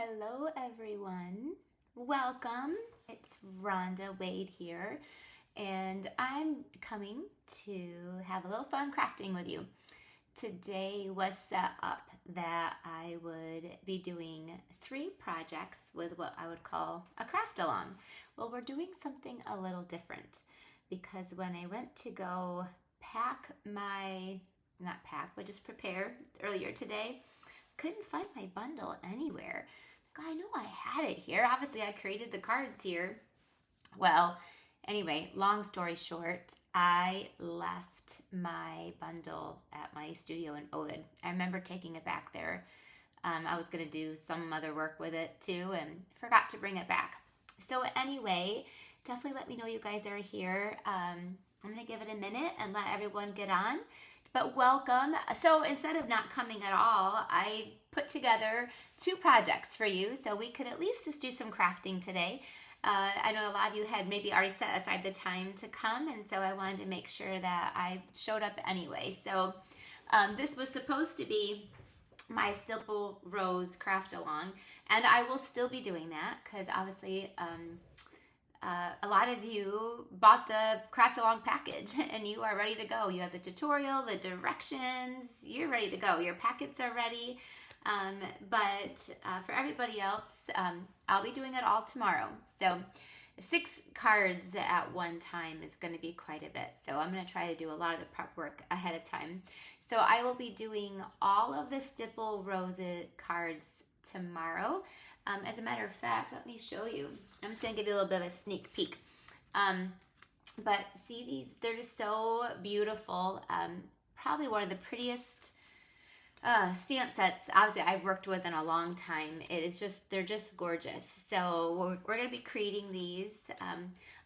Hello, everyone. Welcome. It's Rhonda Wade here, and I'm coming to have a little fun crafting with you. Today was set up that I would be doing 3 projects with what I would call a craft along. Well, we're doing something a little different because when I went to go not pack, but just prepare earlier today, couldn't find my bundle anywhere. I know I had it here. Obviously, I created the cards here. Well, anyway, long story short, I left my bundle at my studio in Ovid. I remember taking it back there. I was going to do some other work with it too and forgot to bring it back. So anyway, definitely let me know you guys are here. I'm going to give it a minute and let everyone get on. But welcome. So instead of not coming at all, I put together 2 projects for you so we could at least just do some crafting today. I know a lot of you had maybe already set aside the time to come, and so I wanted to make sure that I showed up anyway. So this was supposed to be my Stipple Rose craft along, and I will still be doing that because obviously a lot of you bought the craft along package and you are ready to go. You have the tutorial, the directions, you're ready to go. Your packets are ready. But for everybody else, I'll be doing it all tomorrow. So 6 cards at one time is going to be quite a bit. So I'm going to try to do a lot of the prep work ahead of time. So I will be doing all of the Stipple Rose cards tomorrow. As a matter of fact, let me show you. I'm just going to give you a little bit of a sneak peek. But see these, they're just so beautiful. Probably one of the prettiest stamp sets, obviously, I've worked with in a long time. They're just gorgeous. So we're going to be creating these.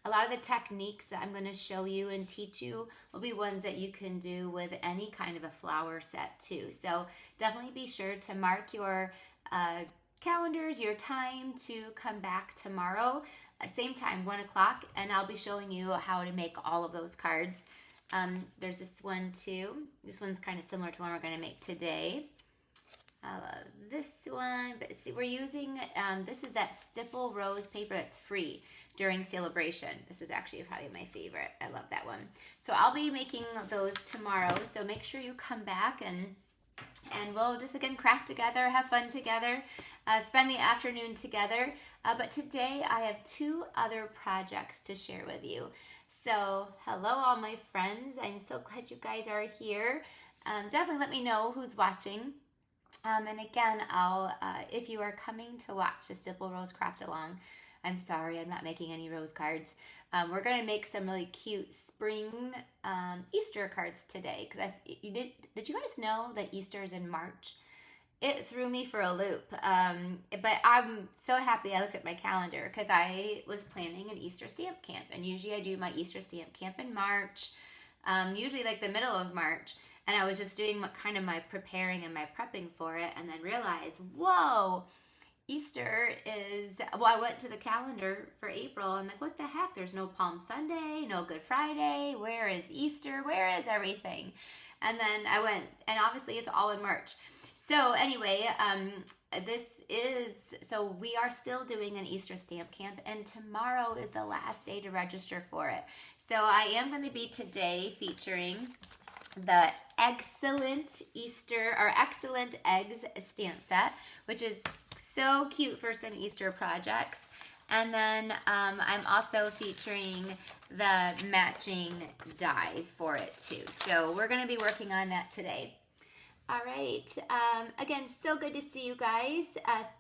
A lot of the techniques that I'm going to show you and teach you will be ones that you can do with any kind of a flower set too. So definitely be sure to mark your calendars, your time to come back tomorrow, same time, 1 o'clock, and I'll be showing you how to make all of those cards. There's this one too. This one's kind of similar to one we're going to make today. This one, but see, we're using, this is that Stipple Rose paper that's free during celebration. This is actually probably my favorite. I love that one. So I'll be making those tomorrow, so make sure you come back and we'll just again craft together, have fun together, spend the afternoon together. But today I have 2 other projects to share with you. So hello all my friends. I'm so glad you guys are here. Definitely let me know who's watching. And again, if you are coming to watch the Stipple Rose Craft Along, I'm sorry, I'm not making any rose cards. We're going to make some really cute spring Easter cards today. Did you guys know that Easter is in March? It threw me for a loop. But I'm so happy I looked at my calendar because I was planning an Easter stamp camp. And usually I do my Easter stamp camp in March, usually like the middle of March. And I was just doing kind of my preparing and my prepping for it, and then realized, whoa, Easter is, well, I went to the calendar for April. I'm like, what the heck? There's no Palm Sunday, no Good Friday. Where is Easter? Where is everything? And then I went, and obviously it's all in March. So anyway, so we are still doing an Easter stamp camp, and tomorrow is the last day to register for it. So I am going to be today featuring the Excellent Eggs stamp set, which is so cute for some Easter projects. And then I'm also featuring the matching dies for it too. So we're going to be working on that today. All right. Again, so good to see you guys.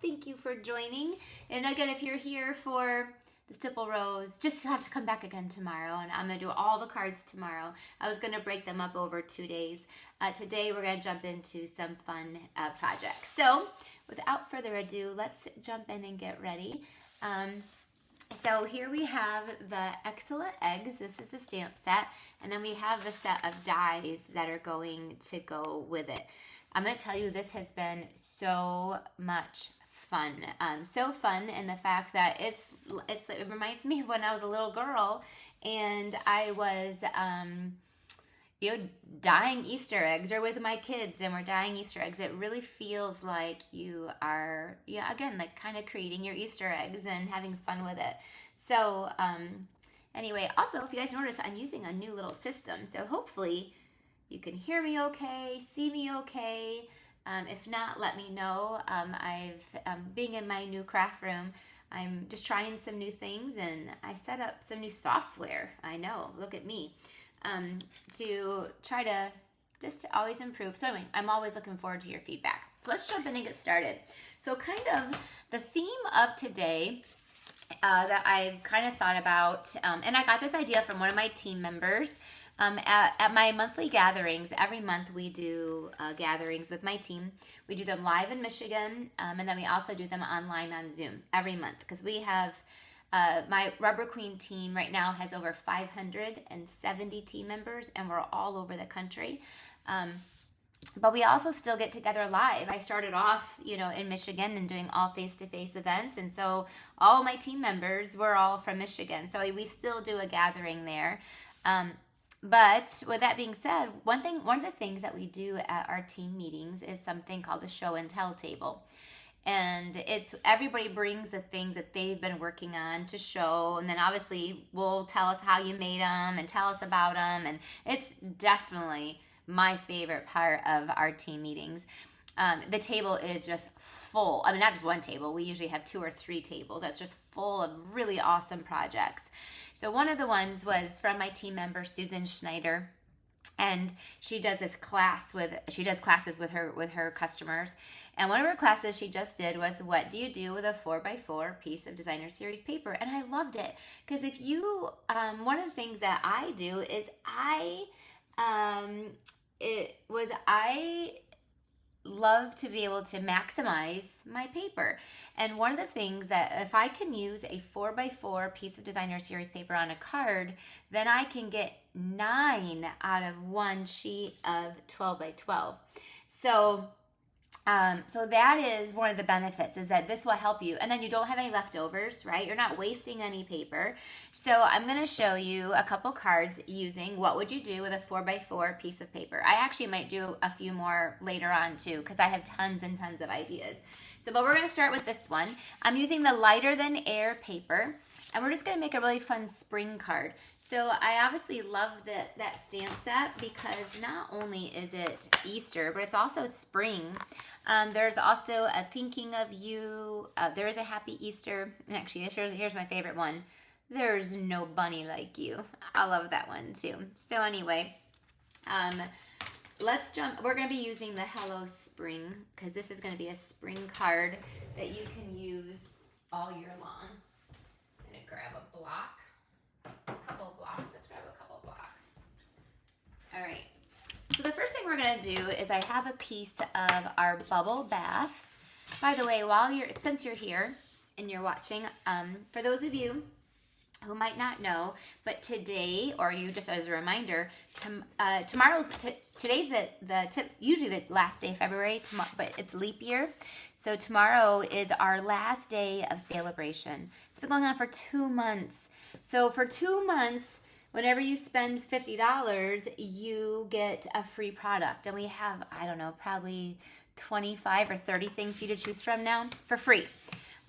Thank you for joining. And again, if you're here for the Stipple Rose, just have to come back again tomorrow, and I'm going to do all the cards tomorrow. I was going to break them up over 2 days. Today we're going to jump into some fun projects. So without further ado, let's jump in and get ready. So here we have the Excellent Eggs. This is the stamp set. And then we have the set of dies that are going to go with it. I'm going to tell you, this has been so much fun. So fun in the fact that it reminds me of when I was a little girl and I was, dyeing Easter eggs, or with my kids and we're dyeing Easter eggs, it really feels like you are, again, like kind of creating your Easter eggs and having fun with it. So anyway, also, if you guys notice, I'm using a new little system. So hopefully you can hear me okay, see me okay. If not, let me know. Being in my new craft room, I'm just trying some new things, and I set up some new software. I know, look at me. To try to just always improve. So anyway, I'm always looking forward to your feedback. So let's jump in and get started. So kind of the theme of today that I kind of thought about, and I got this idea from one of my team members. At my monthly gatherings, every month we do gatherings with my team. We do them live in Michigan, and then we also do them online on Zoom every month, because we have my Rubber Queen team right now has over 570 team members, and we're all over the country. But we also still get together live. I started off, in Michigan and doing all face-to-face events, and so all my team members were all from Michigan. So we still do a gathering there. But with that being said, one of the things that we do at our team meetings is something called a show and tell table. And it's everybody brings the things that they've been working on to show, and then obviously will tell us how you made them and tell us about them. And it's definitely my favorite part of our team meetings. The table is just full. I mean, not just one table. We usually have 2 or 3 tables that's just full of really awesome projects. So one of the ones was from my team member, Susan Schneider. And she does classes with her customers. And one of her classes she just did was, what do you do with a 4x4 piece of designer series paper? And I loved it, because if you, one of the things that I do is I love to be able to maximize my paper. And one of the things that if I can use a 4x4 piece of designer series paper on a card, then I can get 9 out of one sheet of 12x12. So that is one of the benefits, is that this will help you. And then you don't have any leftovers, right? You're not wasting any paper. So I'm going to show you a couple cards using what would you do with a 4x4 piece of paper. I actually might do a few more later on too, because I have tons and tons of ideas. But we're going to start with this one. I'm using the lighter than air paper, and we're just going to make a really fun spring card. So I obviously love that stamp set, because not only is it Easter, but it's also spring. There's also a thinking of you. There is a happy Easter. And actually, here's my favorite one. There's no bunny like you. I love that one too. So anyway, let's jump. We're going to be using the Hello Spring, because this is going to be a spring card that you can use all year long. I'm going to grab a block. A couple of blocks. Let's grab a couple of blocks. All right. So the first thing we're going to do is I have a piece of our bubble bath. By the way, since you're here and you're watching, for those of you who might not know, but today, or you just as a reminder, today's usually the last day of February, but it's leap year. So tomorrow is our last day of celebration. It's been going on for 2 months. So for 2 months, whenever you spend $50, you get a free product. And we have, I don't know, probably 25 or 30 things for you to choose from now for free.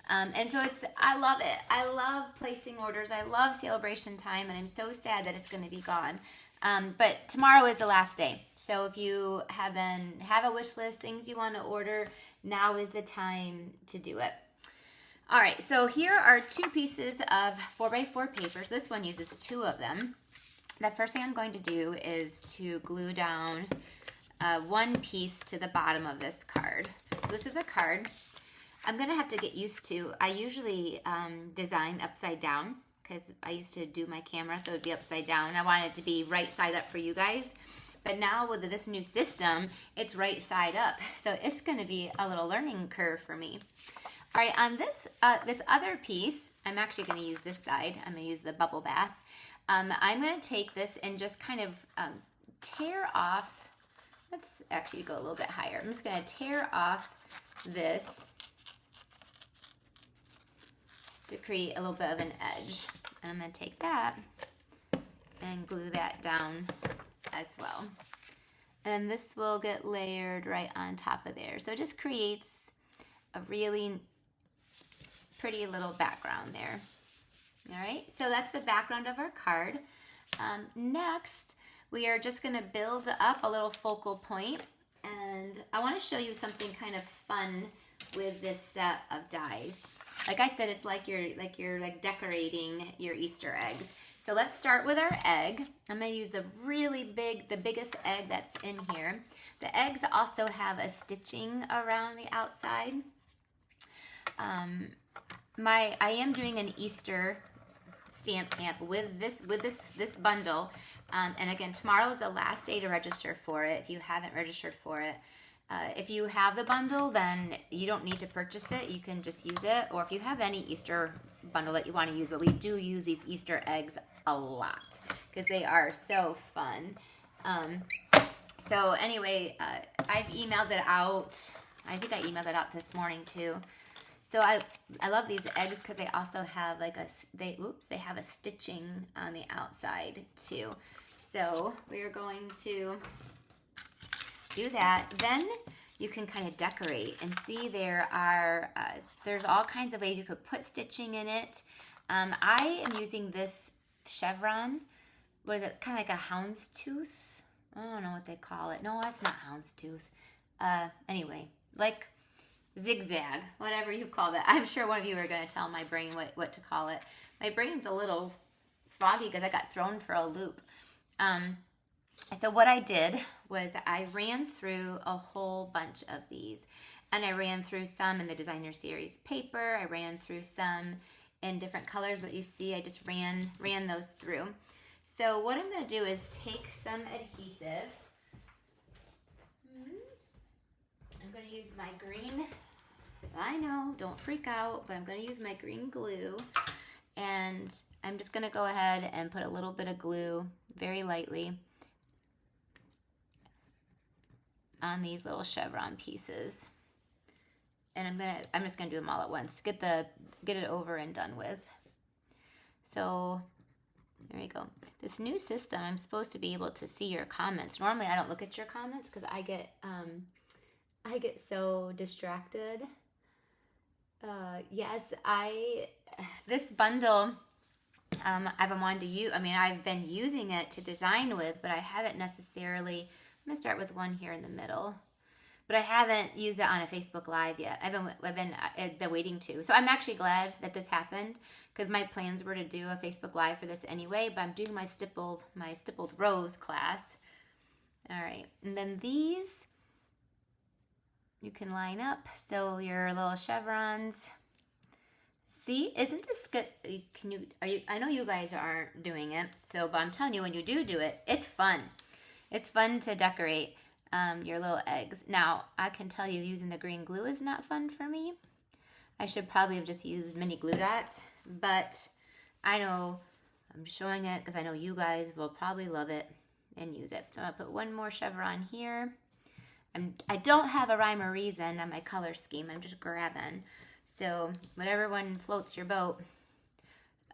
And so I love it. I love placing orders. I love celebration time, and I'm so sad that it's going to be gone. But tomorrow is the last day. So if you have a wish list, things you want to order, now is the time to do it. All right, so here are 2 pieces of 4x4 papers. This one uses 2 of them. The first thing I'm going to do is to glue down one piece to the bottom of this card. So this is a card I'm going to have to get used to. I usually design upside down, because I used to do my camera, so it would be upside down. I want it to be right side up for you guys. But now with this new system, it's right side up. So it's going to be a little learning curve for me. All right, on this other piece, I'm actually going to use this side. I'm going to use the bubble bath. I'm going to take this and just kind of tear off. Let's actually go a little bit higher. I'm just going to tear off this to create a little bit of an edge. And I'm going to take that and glue that down as well. And this will get layered right on top of there. So it just creates a really pretty little background there. All right, so that's the background of our card. Next, we are just gonna build up a little focal point, and I wanna show you something kind of fun with this set of dies. Like I said, it's like you're decorating your Easter eggs. So let's start with our egg. I'm gonna use the biggest egg that's in here. The eggs also have a stitching around the outside. I am doing an Easter stamp camp with this bundle. And again, tomorrow is the last day to register for it if you haven't registered for it. If you have the bundle, then you don't need to purchase it. You can just use it. Or if you have any Easter bundle that you want to use, but we do use these Easter eggs a lot because they are so fun. So anyway, I've emailed it out. I think I emailed it out this morning too. So I love these eggs because they also have like they have a stitching on the outside too. So we are going to do that. Then you can kind of decorate and see there's all kinds of ways you could put stitching in it. I am using this chevron. What is it? Kind of like a houndstooth. I don't know what they call it. No, that's not houndstooth. Anyway, like zigzag, whatever you call that. I'm sure one of you are going to tell my brain what to call it. My brain's a little foggy because I got thrown for a loop. So what I did was I ran through a whole bunch of these, and I ran through some in the designer series paper. I ran through some in different colors. What you see, I just ran those through. So what I'm going to do is take some adhesive. I'm going to use my green, I know, don't freak out, but I'm going to use my green glue, and I'm just going to go ahead and put a little bit of glue very lightly on these little chevron pieces. And I'm just going to do them all at once to get it over and done with. So there we go. This new system, I'm supposed to be able to see your comments. Normally I don't look at your comments because I get so distracted. Yes, this bundle, I've been using it to design with, but I haven't necessarily, I'm gonna start with one here in the middle, but I haven't used it on a Facebook Live yet. I've been waiting to. So I'm actually glad that this happened because my plans were to do a Facebook Live for this anyway, but I'm doing my stippled rose class. All right, and then these, you can line up, so your little chevrons. See, isn't this good? I know you guys aren't doing it, but I'm telling you, when you do it, it's fun. It's fun to decorate your little eggs. Now, I can tell you using the green glue is not fun for me. I should probably have just used mini glue dots, but I know I'm showing it because I know you guys will probably love it and use it. So I'm gonna put one more chevron here. I don't have a rhyme or reason on my color scheme. I'm just grabbing. So whatever one floats your boat,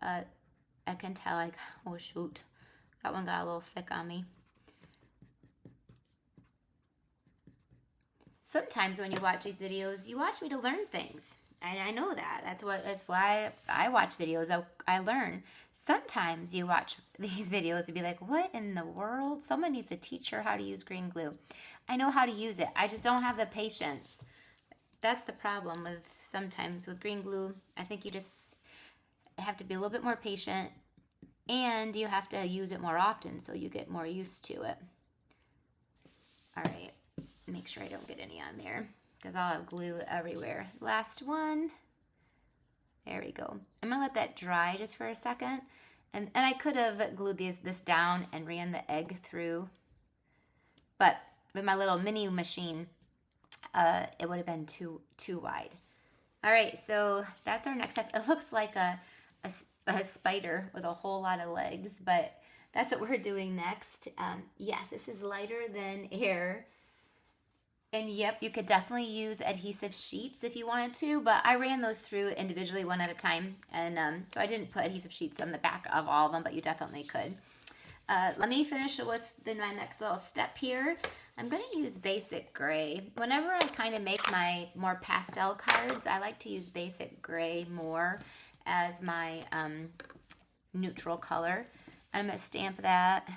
I can tell, oh shoot, that one got a little thick on me. Sometimes when you watch these videos, you watch me to learn things. And I know that. That's why I watch videos. I learn. Sometimes you watch these videos and be like, what in the world? Someone needs to teach her how to use green glue. I know how to use it. I just don't have the patience. That's the problem sometimes with green glue. I think you just have to be a little bit more patient, and you have to use it more often so you get more used to it. All right, make sure I don't get any on there because I'll have glue everywhere. Last one. There we go. I'm gonna let that dry just for a second. And I could have glued this down and ran the egg through, but with my little mini machine, it would have been too wide. All right, so that's our next step. It looks like a spider with a whole lot of legs, but that's what we're doing next. Yes, this is lighter than air. And yep, you could definitely use adhesive sheets if you wanted to, but I ran those through individually one at a time. And so I didn't put adhesive sheets on the back of all of them, but you definitely could. Let me finish with my next little step here. I'm going to use basic gray. Whenever I kind of make my more pastel cards, I like to use basic gray more as my neutral color. I'm going to stamp that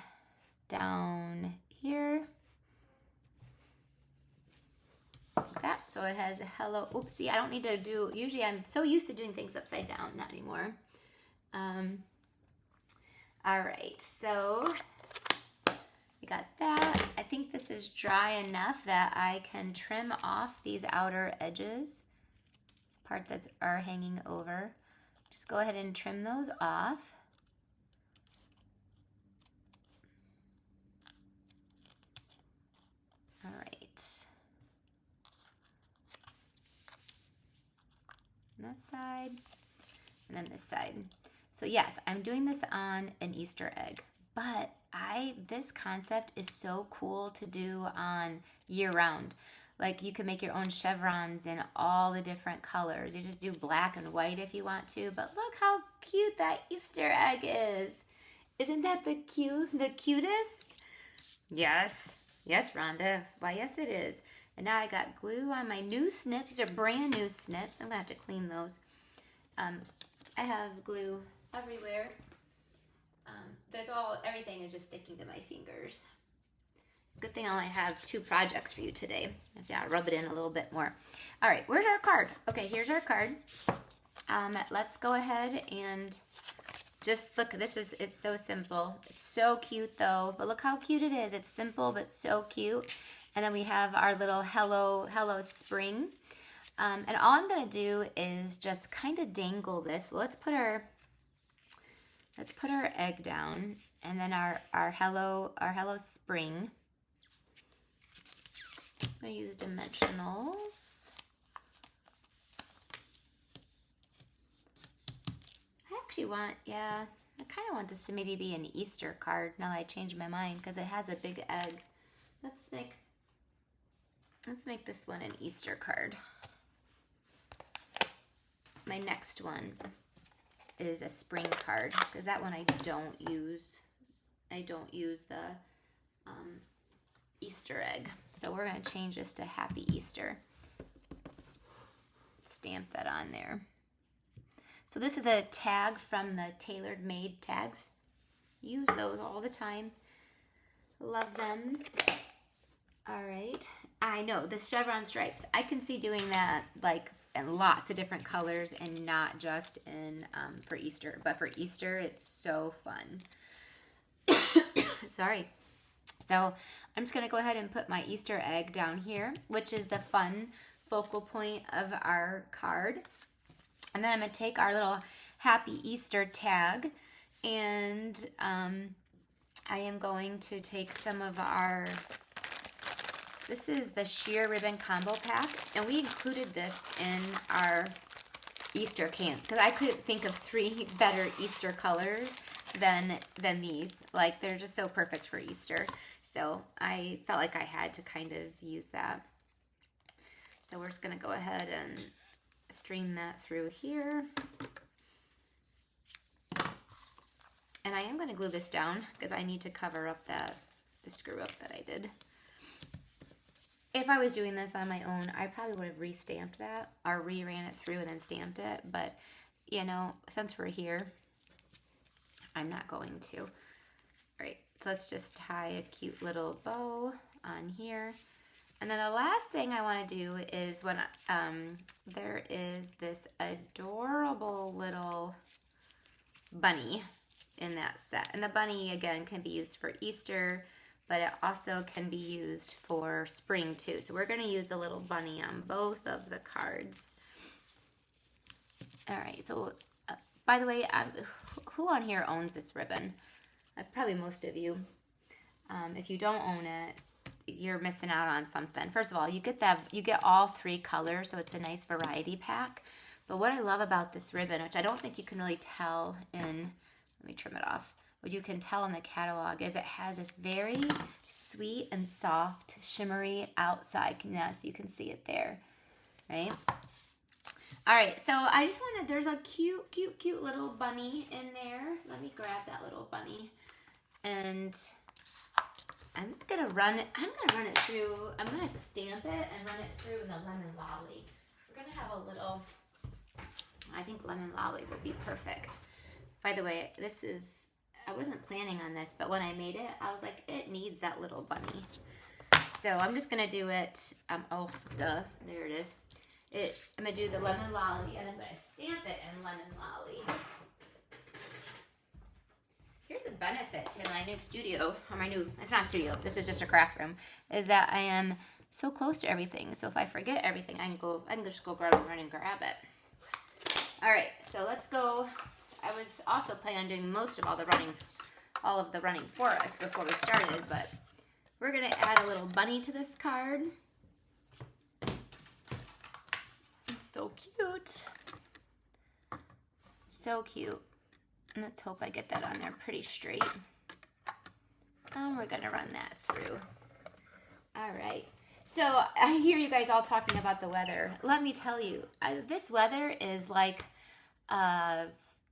down here. Like that. So it has a hello. Oopsie, I don't need to do, usually I'm so used to doing things upside down, not anymore. All right, so we got that. I think this is dry enough that I can trim off these outer edges. This part that's are hanging over. Just go ahead and trim those off. All right. And that side, and then this side. So yes, I'm doing this on an Easter egg, but this concept is so cool to do on year round. Like you can make your own chevrons in all the different colors. You just do black and white if you want to, but look how cute that Easter egg is. Isn't that the cutest? Yes, yes, Rhonda. Why, yes it is. And now I got glue on my new snips. These are brand new snips. I'm gonna have to clean those. I have glue everywhere. Everything is just sticking to my fingers. Good thing I only have 2 projects for you today. Yeah, I'll rub it in a little bit more. All right, where's our card? Okay, here's our card. Let's go ahead and just look. It's so simple. It's so cute though, but look how cute it is. It's simple, but so cute. And then we have our little hello spring. And all I'm gonna do is just kind of dangle this. Well, let's put our egg down, and then our hello spring. I'm gonna use dimensionals. I actually want, I kind of want this to maybe be an Easter card now that I changed my mind because it has a big egg. Let's make this one an Easter card. My next one is a spring card because that one I don't use the Easter egg. So we're going to change this to Happy Easter. Stamp that on there. So this is a tag from the Tailored Made tags. Use those all the time. Love them. All right. I know the chevron stripes. I can see doing that like in lots of different colors and not just in for Easter. But for Easter, it's so fun. Sorry. So I'm just going to go ahead and put my Easter egg down here, which is the fun focal point of our card. And then I'm going to take our little Happy Easter tag, and I am going to take some of our, this is the sheer ribbon combo pack, and we included this in our Easter camp because I couldn't think of 3 better Easter colors than these. Like, they're just so perfect for Easter. So I felt like I had to kind of use that. So we're just going to go ahead and stream that through here. And I am going to glue this down because I need to cover up the screw up that I did. If I was doing this on my own, I probably would have re-stamped that or re-ran it through and then stamped it. But, you know, since we're here, I'm not going to. All right, so let's just tie a cute little bow on here. And then the last thing I want to do is when there is this adorable little bunny in that set. And the bunny, again, can be used for Easter, but it also can be used for spring too. So we're going to use the little bunny on both of the cards. All right, so by the way, who on here owns this ribbon? Probably most of you. If you don't own it, you're missing out on something. First of all, you get all 3 colors, so it's a nice variety pack. But what I love about this ribbon, which I don't think you can really tell in, let me trim it off. What you can tell in the catalog is it has this very sweet and soft, shimmery outside. Yes, you can see it there, right? All right, so I just there's a cute little bunny in there. Let me grab that little bunny. And I'm gonna run it through, I'm gonna stamp it and run it through in the lemon lolly. We're gonna have a little, I think lemon lolly will be perfect. By the way, this is, I wasn't planning on this, but when I made it, I was like, it needs that little bunny. So I'm just gonna do it, oh, duh, there it is. I'm gonna do the lemon lolly and I'm gonna stamp it in lemon lolly. Here's a benefit to my new studio, or it's not a studio, this is just a craft room, is that I am so close to everything. So if I forget everything, I can just go run and grab it. All right, so let's go. I was also planning on doing most of all of the running for us before we started, but we're gonna add a little bunny to this card. It's so cute. So cute. Let's hope I get that on there pretty straight. And we're gonna run that through. All right. So I hear you guys all talking about the weather. Let me tell you, this weather is like,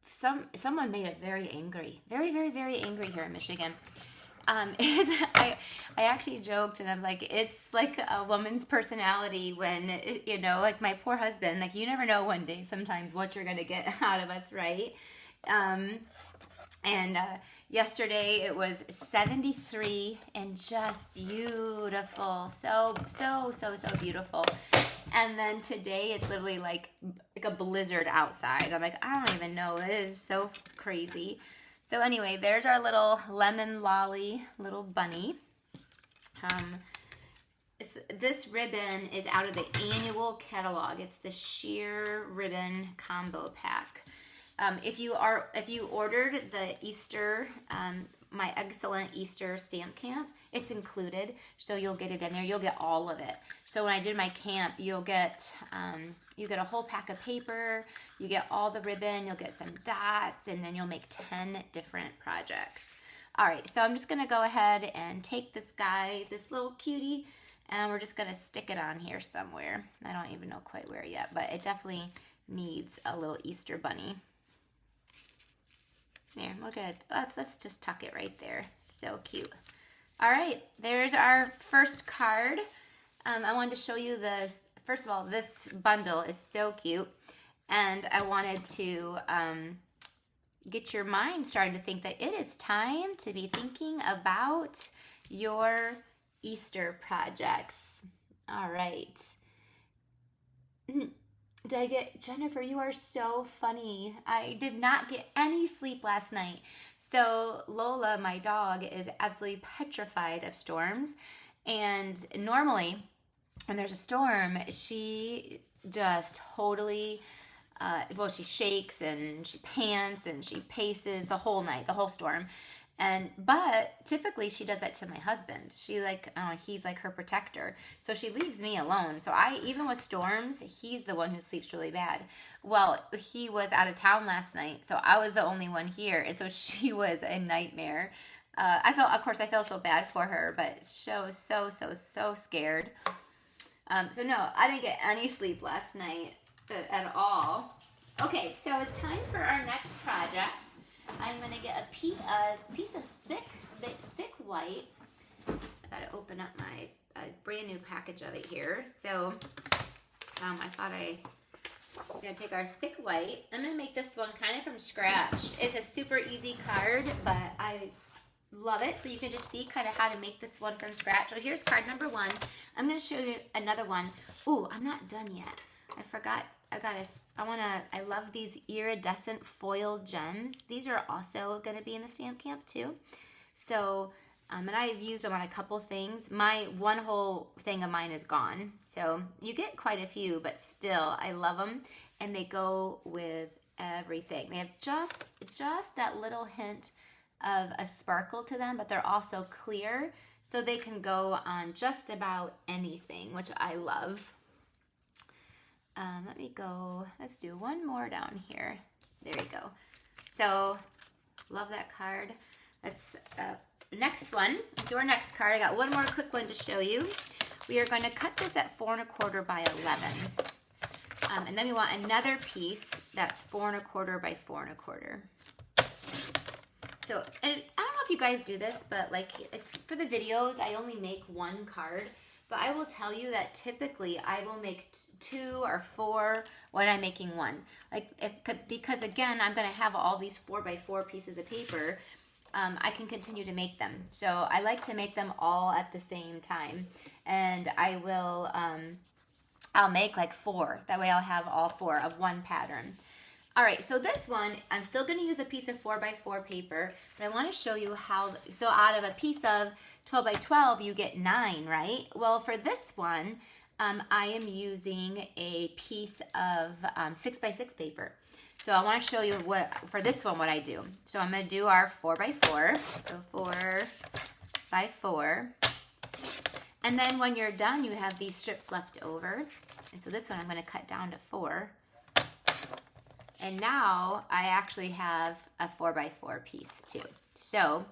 someone made it very angry. Very, very, very angry here in Michigan. I actually joked and I'm like, it's like a woman's personality when, you know, like my poor husband, like you never know one day sometimes what you're gonna get out of us, right? Yesterday it was 73 and just beautiful. So beautiful. And then today it's literally like a blizzard outside. I'm like, I don't even know. It is so crazy. So anyway, there's our little lemon lolly little bunny. This ribbon is out of the annual catalog. It's the sheer ribbon combo pack. If you ordered the Easter, my excellent Easter stamp camp, it's included, so you'll get it in there. You'll get all of it. So when I did my camp, you'll get you get a whole pack of paper, you get all the ribbon, you'll get some dots, and then you'll make 10 different projects. All right, so I'm just gonna go ahead and take this guy, this little cutie, and we're just gonna stick it on here somewhere. I don't even know quite where yet, but it definitely needs a little Easter bunny. There, look at it. Let's just tuck it right there. So cute. All right, there's our first card. I wanted to show you first of all, this bundle is so cute. And I wanted to get your mind starting to think that it is time to be thinking about your Easter projects. All right. Did I get, Jennifer, you are so funny. I did not get any sleep last night. So Lola, my dog, is absolutely petrified of storms. And normally when there's a storm, she just totally, she shakes and she pants and she paces the whole night, the whole storm. But typically she does that to my husband. He's like her protector. So she leaves me alone. So even with storms, he's the one who sleeps really bad. Well, he was out of town last night, so I was the only one here. And so she was a nightmare. I felt so bad for her, but so scared. So no, I didn't get any sleep last night at all. Okay, so it's time for our next project. I'm going to get a piece of thick white. I got to open up my brand new package of it here. So I'm going to take our thick white. I'm going to make this one kind of from scratch. It's a super easy card, but I love it. So you can just see kind of how to make this one from scratch. So here's card number 1. I'm going to show you another one. Ooh, I'm not done yet. I forgot. I love these iridescent foil gems. These are also going to be in the stamp camp too. So, and I've used them on a couple things. One whole thing of mine is gone. So you get quite a few, but still, I love them. And they go with everything. They have just that little hint of a sparkle to them, but they're also clear. So they can go on just about anything, which I love. Let's do one more down here. There you go. So, love that card. Let's, next one, let's do our next card. I got one more quick one to show you. We are going to cut this at 4 1/4 by 11. And then we want another piece that's 4 1/4 by 4 1/4. So, and I don't know if you guys do this, but like for the videos, I only make one card. But I will tell you that typically I will make 2 or 4 when I'm making one. Because again, I'm going to have all these 4x4 pieces of paper. I can continue to make them. So I like to make them all at the same time. And I will, I'll make like 4. That way I'll have all 4 of one pattern. All right, so this one, I'm still going to use a piece of 4x4 paper, but I want to show you how, so out of a piece of 12x12, you get 9, right? Well, for this one, I am using a piece of 6x6 paper. So I want to show you what, for this one, what I do. So I'm going to do our 4x4, so 4x4. And then when you're done, you have these strips left over. And so this one I'm going to cut down to 4. And now I actually have a 4x4 piece too. So,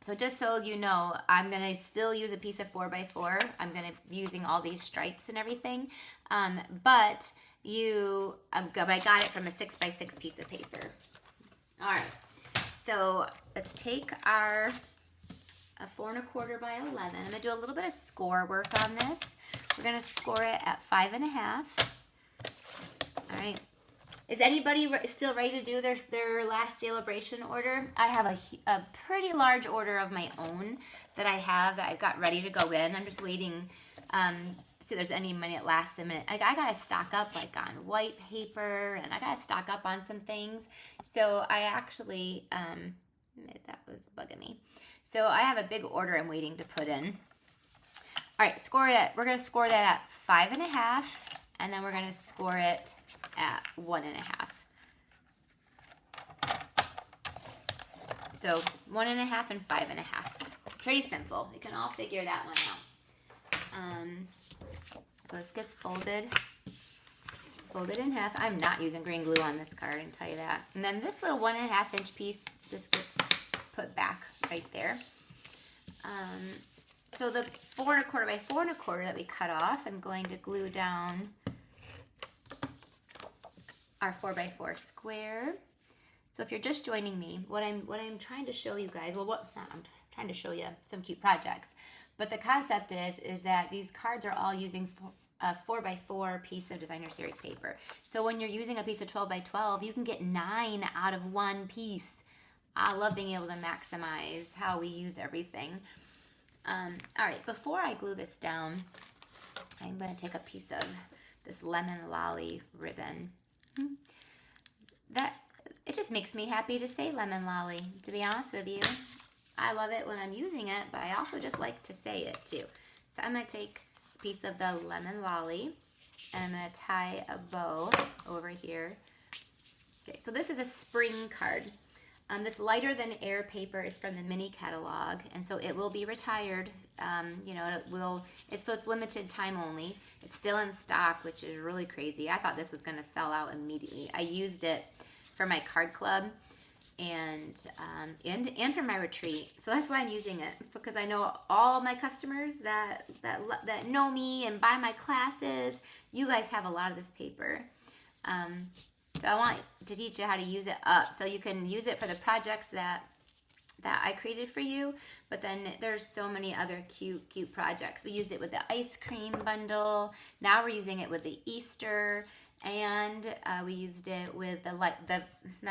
so just so you know, I'm gonna still use a piece of 4x4. I'm gonna be using all these stripes and everything. But I got it from a 6x6 piece of paper. All right. So let's take our 4 1/4 by 11. I'm gonna do a little bit of score work on this. We're gonna score it at 5 1/2. All right. Is anybody still ready to do their last celebration order? I have a pretty large order of my own that I've got ready to go in. I'm just waiting see if there's any money at last minute. I got to stock up like on white paper, and I got to stock up on some things. So I actually, that was bugging me. So I have a big order I'm waiting to put in. All right, we're going to score that at 5 1/2, and then we're going to score it at 1 1/2. So 1 1/2 and 5 1/2. Pretty simple. We can all figure that one out. So this gets folded in half. I'm not using green glue on this card, I can tell you that. And then this little 1 1/2 inch piece just gets put back right there. So the 4 1/4 by 4 1/4 that we cut off, I'm going to glue down our 4x4 square. So if you're just joining me, what I'm trying to show you guys, I'm trying to show you some cute projects, but the concept is that these cards are all using a 4x4 piece of designer series paper. So when you're using a piece of 12x12, you can get 9 out of one piece. I love being able to maximize how we use everything. All right, before I glue this down, I'm going to take a piece of this lemon lolly ribbon. It just makes me happy to say lemon lolly, to be honest with you. I love it when I'm using it, but I also just like to say it too. So I'm going to take a piece of the lemon lolly, and I'm going to tie a bow over here. Okay, so this is a spring card. This lighter than air paper is from the mini catalog, and so it will be retired. You know, it's limited time only. It's still in stock, which is really crazy. I thought this was going to sell out immediately. I used it for my card club and for my retreat, so that's why I'm using it, because I know all my customers that know me and buy my classes. You guys have a lot of this paper. So I want to teach you how to use it up, so you can use it for the projects that I created for you, but then there's so many other cute projects. We used it with the ice cream bundle. Now we're using it with the Easter, and we used it with the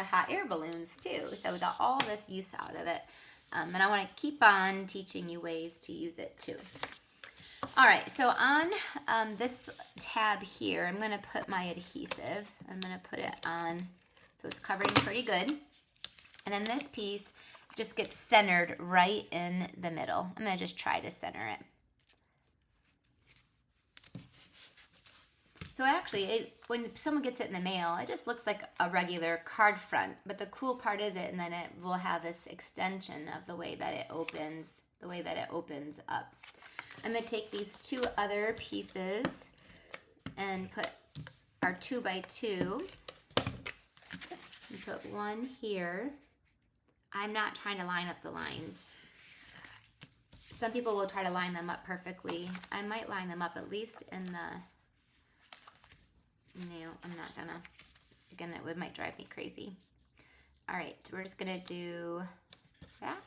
hot air balloons too. So all this use out of it, and I want to keep on teaching you ways to use it too. All right, so on this tab here, I'm going to put my adhesive. I'm going to put it on so it's covering pretty good. And then this piece just gets centered right in the middle. I'm going to just try to center it. So actually, when someone gets it in the mail, it just looks like a regular card front. But the cool part is and then it will have this extension of the way that it opens up. I'm going to take these 2 other pieces and put our 2x2 and put one here. I'm not trying to line up the lines. Some people will try to line them up perfectly. I might line them up at least in the, no, I'm not gonna. Again, it might drive me crazy. All right, so we're just gonna do that.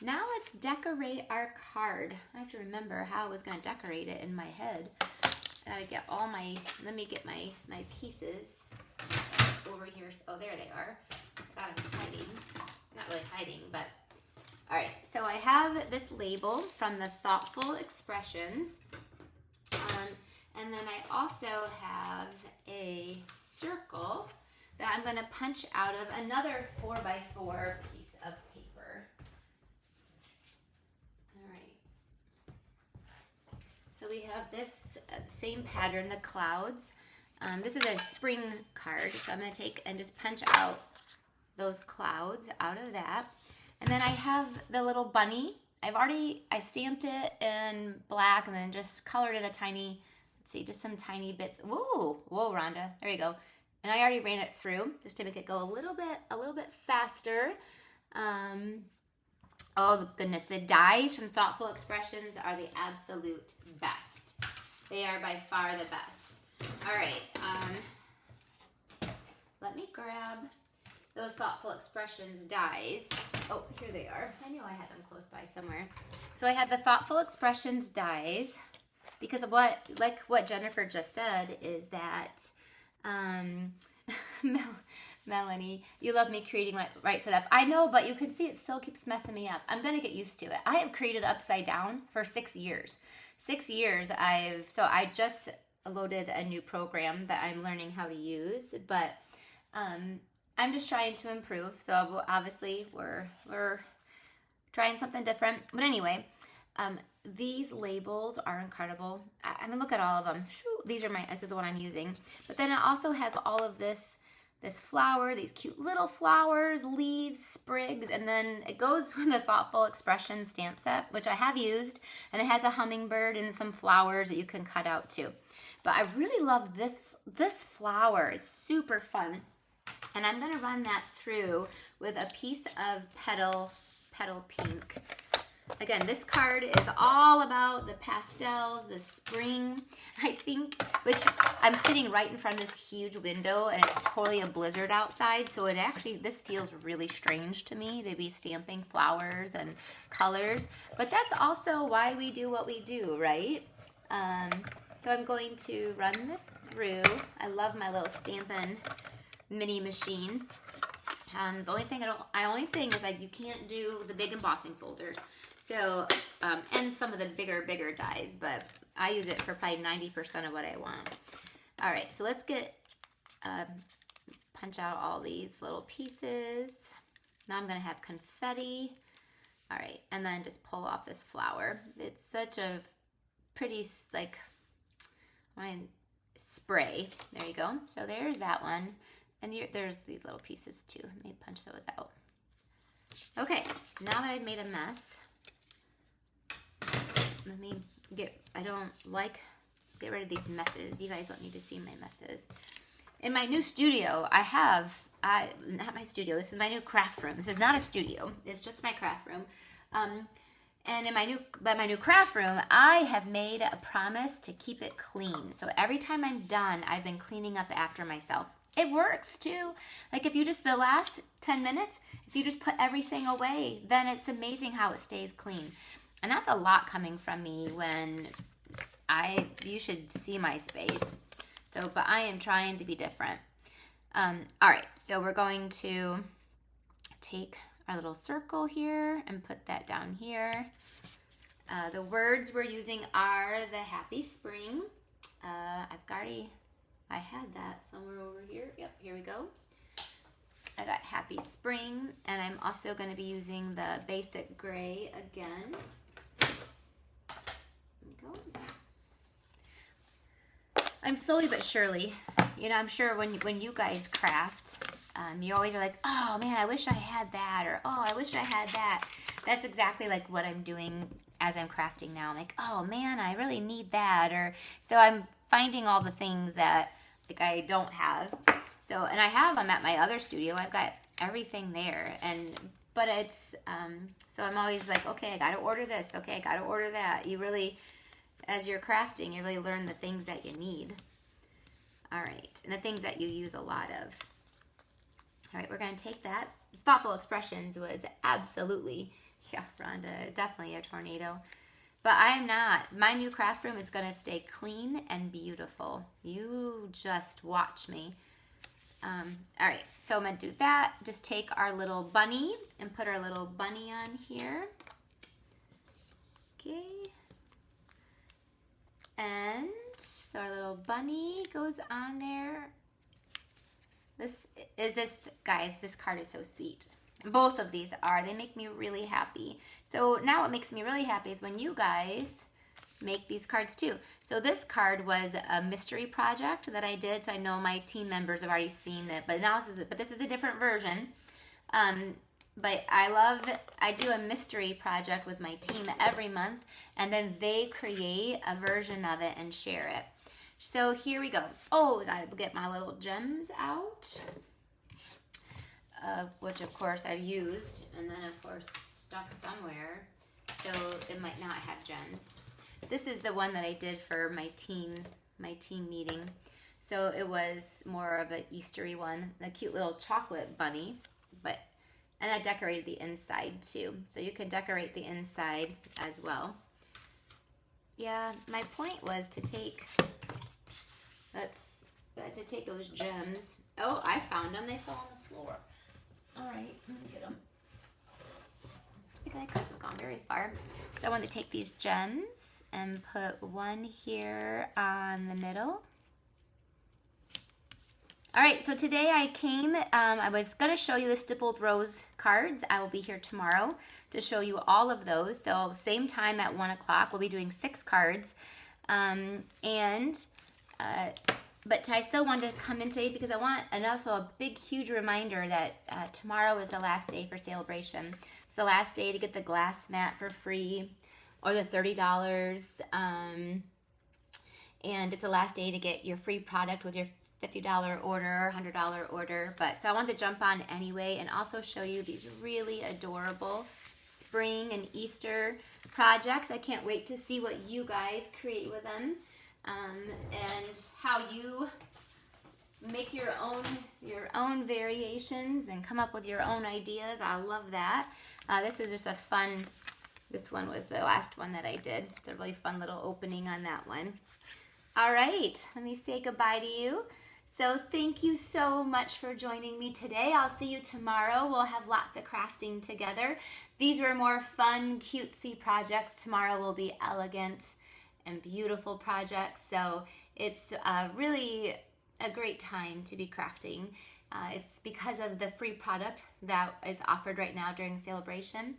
Now let's decorate our card. I have to remember how I was going to decorate it in my head. I gotta get all my, let me get my pieces over here. Oh, there they are. Got them hiding. Not really hiding, but all right. So I have this label from the Thoughtful Expressions. And then I also have a circle that I'm gonna punch out of another 4x4 piece of paper. All right. So we have this same pattern, the clouds. This is a spring card, so I'm gonna take and just punch out those clouds out of that. And then I have the little bunny. I stamped it in black and then just colored in a tiny, let's see, just some tiny bits. Whoa, Rhonda, there you go. And I already ran it through just to make it go a little bit faster. Oh goodness, the dies from Thoughtful Expressions are the absolute best. They are by far the best. All right, let me grab those Thoughtful Expressions dies. Oh, here they are. I knew I had them close by somewhere. So I had the Thoughtful Expressions dies because of what Jennifer just said is that, Melanie, you love me creating right side up. I know, but you can see it still keeps messing me up. I'm gonna get used to it. I have created upside down for 6 years. 6 years I just loaded a new program that I'm learning how to use, but I'm just trying to improve. So obviously we're trying something different. But anyway, these labels are incredible. I mean, look at all of them. This is the one I'm using. But then it also has all of this flower, these cute little flowers, leaves, sprigs, and then it goes with the Thoughtful Expression stamp set, which I have used, and it has a hummingbird and some flowers that you can cut out too. But I really love this flower. It's super fun. And I'm gonna run that through with a piece of petal pink. Again, this card is all about the pastels, the spring, I think, which I'm sitting right in front of this huge window and it's totally a blizzard outside. So this feels really strange to me to be stamping flowers and colors, but that's also why we do what we do, right? So I'm going to run this through. I love my little Stampin' mini machine. The only thing is like you can't do the big embossing folders. So, and some of the bigger dies, but I use it for probably 90% of what I want. All right, so let's punch out all these little pieces. Now I'm gonna have confetti. All right, and then just pull off this flower. It's such a pretty, spray. There you go. So there's that one. And there's these little pieces too. Let me punch those out. Okay, now that I've made a mess, let me get rid of these messes. You guys don't need to see my messes. In my new studio, not my studio, this is my new craft room. This is not a studio, it's just my craft room. And in my new craft room, I have made a promise to keep it clean. So every time I'm done, I've been cleaning up after myself. It works too. Like if you just, the last 10 minutes, if you just put everything away, then it's amazing how it stays clean. And that's a lot coming from me when you should see my space. So, but I am trying to be different. All right, so we're going to take our little circle here and put that down here. The words we're using are the Happy Spring. I had that somewhere over here. Yep, here we go. I got Happy Spring, and I'm also going to be using the basic gray again. There we go. I'm slowly but surely, I'm sure when you guys craft, you always are like, oh man, I wish I had that, or oh, I wish I had that. That's exactly like what I'm doing as I'm crafting now. I'm like, oh man, I really need that, or so I'm finding all the things that I don't have. So, and I have them at my other studio. I've got everything there, but it's so I'm always like, okay, I got to order this. Okay, I got to order that. You really, as you're crafting, you really learn the things that you need. All right, and the things that you use a lot of. All right, we're going to take that. Thoughtful Expressions was absolutely, yeah, Rhonda, definitely a tornado. But I am not. My new craft room is going to stay clean and beautiful. You just watch me. All right, so I'm going to do that. Just take our little bunny and put our little bunny on here. Okay. And so our little bunny goes on there. Guys, this card is so sweet. Both of these are. They make me really happy. So now what makes me really happy is when you guys make these cards too. So this card was a mystery project that I did. So I know my team members have already seen it, but this is a different version. But I do a mystery project with my team every month, and then they create a version of it and share it. So here we go. Oh, I gotta get my little gems out, which of course I've used, and then of course stuck somewhere, so it might not have gems. This is the one that I did for my team meeting. So it was more of an Eastery one, a cute little chocolate bunny, and I decorated the inside too. So you can decorate the inside as well. Yeah, my point was to take, those gems. Oh, I found them. They fell on the floor. All right, let me get them. I couldn't have gone very far. So I want to take these gems and put one here on the middle. All right, so today I was going to show you the stippled rose cards. I will be here tomorrow to show you all of those. So same time at 1 o'clock, we'll be doing 6 cards. But I still wanted to come in today because and also a big, huge reminder that tomorrow is the last day for Celebration. It's the last day to get the glass mat for free, or the $30. And it's the last day to get your free product with your $50 order, $100 order. So I wanted to jump on anyway and also show you these really adorable spring and Easter projects. I can't wait to see what you guys create with them, and how you make your own variations and come up with your own ideas. I love that. This is just a fun. This one was the last one that I did. It's a really fun little opening on that one. All right, let me say goodbye to you. So thank you so much for joining me today. I'll see you tomorrow. We'll have lots of crafting together. These were more fun, cutesy projects. Tomorrow will be elegant and beautiful projects. So it's really a great time to be crafting. It's because of the free product that is offered right now during Celebration.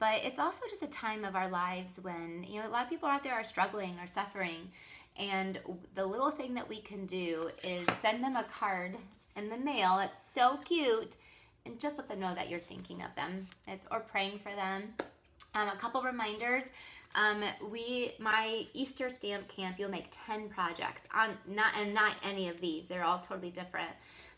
But it's also just a time of our lives when, a lot of people out there are struggling or suffering. And the little thing that we can do is send them a card in the mail that's so cute, and just let them know that you're thinking of them, or praying for them. A couple reminders. My Easter stamp camp, you'll make 10 projects not any of these. They're all totally different.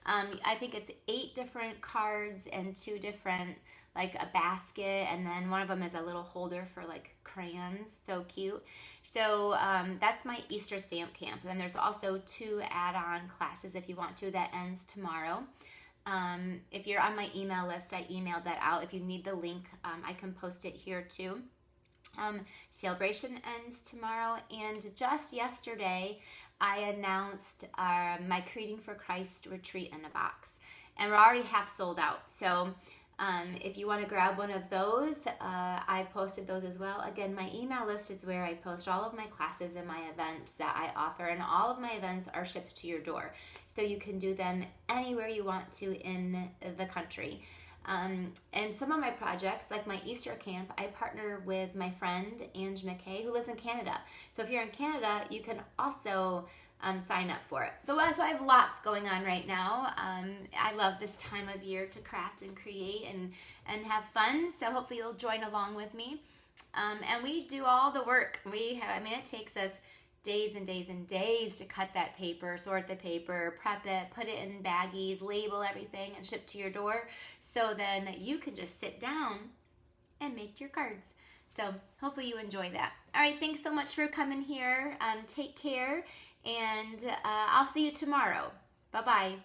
I think it's 8 different cards and 2 different, like a basket, and then one of them is a little holder for like crayons. So cute. So that's my Easter stamp camp. And then there's also 2 add-on classes if you want to, that ends tomorrow. If you're on my email list, I emailed that out. If you need the link, I can post it here too. Celebration ends tomorrow, and just yesterday I announced my Creating for Christ retreat in a box, and we're already half sold out. So if you want to grab one of those, I've posted those as well. Again, my email list is where I post all of my classes and my events that I offer, and all of my events are shipped to your door, so you can do them anywhere you want to in the country. And some of my projects, like my Easter camp, I partner with my friend Ange McKay, who lives in Canada. So if you're in Canada, you can also sign up for it. So I have lots going on right now. I love this time of year to craft and create and have fun. So hopefully you'll join along with me. And we do all the work. It takes us days and days and days to cut that paper, sort the paper, prep it, put it in baggies, label everything, and ship to your door. So then you can just sit down and make your cards. So hopefully you enjoy that. All right, thanks so much for coming here. Take care, and I'll see you tomorrow. Bye-bye.